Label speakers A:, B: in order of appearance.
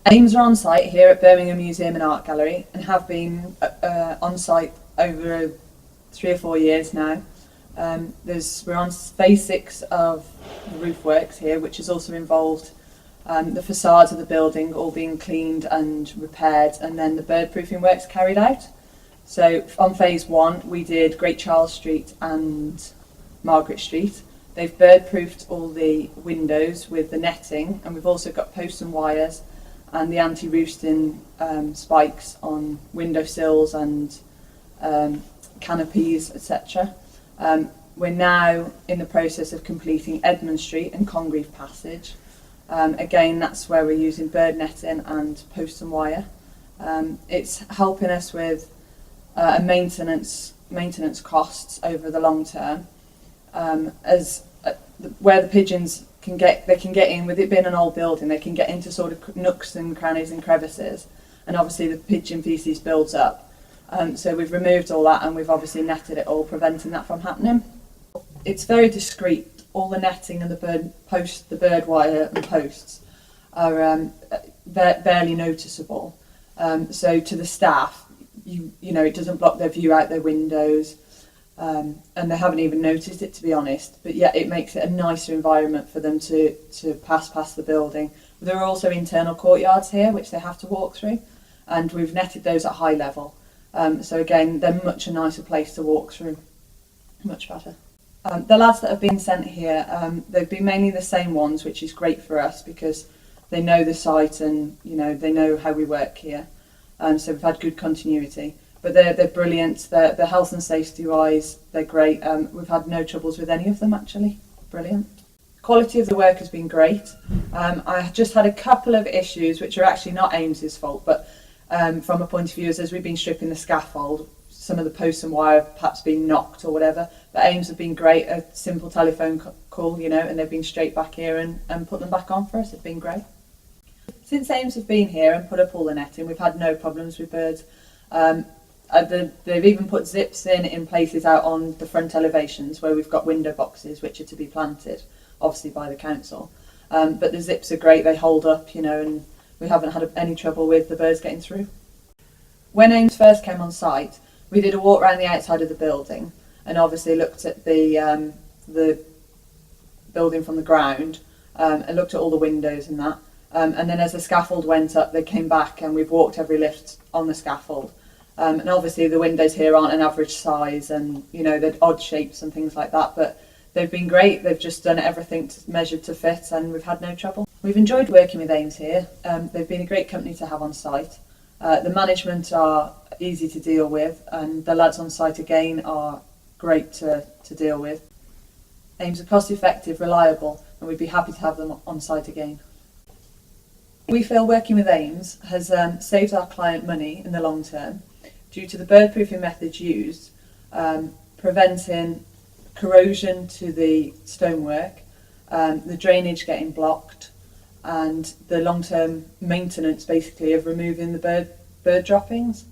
A: Ames are on site here at Birmingham Museum and Art Gallery and have been on site over 3 or 4 years now. We're on phase 6 of the roof works here, which has also involved the facades of the building all being cleaned and repaired, and then the bird proofing works carried out. So on phase 1 we did Great Charles Street and Margaret Street. They've bird proofed all the windows with the netting, and we've also got posts and wires and the anti-roosting spikes on windowsills and canopies, etc. We're now in the process of completing Edmund Street and Congreve Passage. Again, that's where we're using bird netting and post and wire. It's helping us with maintenance costs over the long term, where the pigeons can get in. With it being an old building, they can get into sort of nooks and crannies and crevices, and obviously the pigeon feces builds up. So we've removed all that, and we've obviously netted it all, preventing that from happening. It's very discreet. All the netting and the bird wire and posts are barely noticeable. So to the staff, you know, it doesn't block their view out their windows, and they haven't even noticed it, to be honest. But yeah, it makes it a nicer environment for them to pass past the building. There are also internal courtyards here which they have to walk through, and we've netted those at high level. So again, they're much a nicer place to walk through, much better. The lads that have been sent here, they've been mainly the same ones, which is great for us because they know the site and, you know, they know how we work here. So we've had good continuity. But they're brilliant. They're health and safety wise, they're great. We've had no troubles with any of them, actually. Brilliant. Quality of the work has been great. I just had a couple of issues which are actually not Ames's fault, but from a point of view as we've been stripping the scaffold, some of the posts and wire have perhaps been knocked or whatever. But Ames have been great. A simple telephone call, you know, and they've been straight back here and put them back on for us. It's been great. Since Ames have been here and put up all the netting, we've had no problems with birds. They've even put zips in places out on the front elevations where we've got window boxes which are to be planted, obviously by the council. But the zips are great. They hold up, you know, and we haven't had any trouble with the birds getting through. When Ames first came on site, we did a walk around the outside of the building and obviously looked at the building from the ground and looked at all the windows and that. And then as the scaffold went up, they came back and we've walked every lift on the scaffold. And obviously the windows here aren't an average size, and you know, they're odd shapes and things like that, but they've been great. They've just done everything measured to fit, and we've had no trouble. We've enjoyed working with Ames here. They've been a great company to have on site. The management are easy to deal with, and the lads on site again are great to deal with. Ames are cost effective, reliable, and we'd be happy to have them on site again. We feel working with Ames has saved our client money in the long term due to the bird proofing methods used, preventing corrosion to the stonework, the drainage getting blocked, and the long-term maintenance basically of removing the bird droppings.